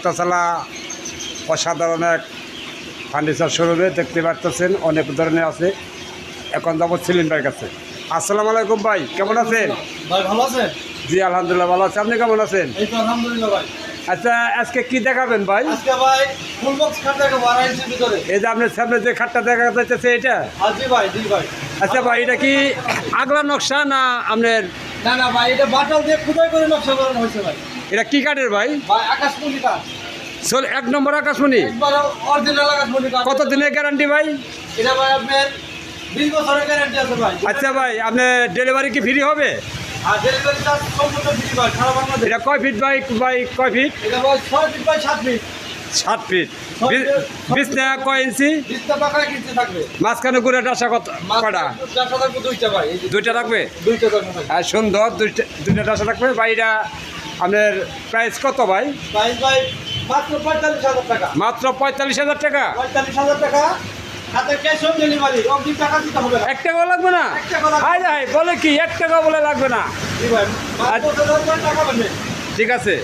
মুক্তাচালা অসাধারণ এক ফার্নিচার শোরুমে দেখতে পারতেছেন, অনেক ধরনের আছে। এখন যাবো সেলিম ভাইয়ের কাছে। আসসালামু আলাইকুম ভাই, কেমন আছেন? ভাই ভালো আছেন? জি আলহামদুলিল্লাহ ভালো আছি, আপনি কেমন আছেন? এই তো আলহামদুলিল্লাহ ভাই। আচ্ছা, আজকে কি দেখাবেন ভাই? আজকে ভাই ফুল বক্স খাট দেখাবো 2.5 ইঞ্চির ভিতরে। এই যে আপনার সামনে যে খাটটা দেখা যাচ্ছে এটা? জি ভাই, জি ভাই। আচ্ছা ভাই, এটা কি আগলা নকশা না আপনার? না না ভাই, এটা বাটাল দিয়ে খোদাই করে নকশা করানো হয়েছে ভাই। এটা কি কাঠের ভাই? ভাই আকাশমণি কাঠ, চল 1 নম্বর আকাশমণি। একবার অরিজিনাল আকাশমণি কাঠ। কত দিনের গ্যারান্টি ভাই? এটা ভাই আপনার 20 বছরের গ্যারান্টি আছে ভাই। আচ্ছা ভাই, আপনার ডেলিভারি কি ফ্রি হবে? আর ডেলিভারি চার্জ সম্পূর্ণ ফ্রি ভাই, সারা বাংলাদেশ। এটা কয় ফিট বাই কয় ফিট? এটা ভাই 6 ফিট বাই 7 ফিট। 7 ফিট। বিছনা কয় ইঞ্চি? 20টা পাকা কিনতে থাকবে। মাঝখানে করে ডাসা কত কটা? ডাসা থাকবে 2টা ভাই। এই যে 2টা রাখবে? 2টা থাকবে ভাই। আর সুন্দর 2টা ডাসা রাখবে ভাই। এটা আপনার প্রাইস কত ভাই? প্রাইস ভাই মাত্র 45,000 টাকা। মাত্র 45,000 টাকা? 45,000 টাকা, সাথে ক্যাশ অন ডেলিভারি। অগ্রিম টাকা দিতে হবে না। 1 টাকাও লাগবে না? 1 টাকা লাগবে না। হাই হাই, বলে কি 1 টাকাও বলে লাগবে না? জি ভাই, 5,000 টাকা পাবেন। ঠিক আছে।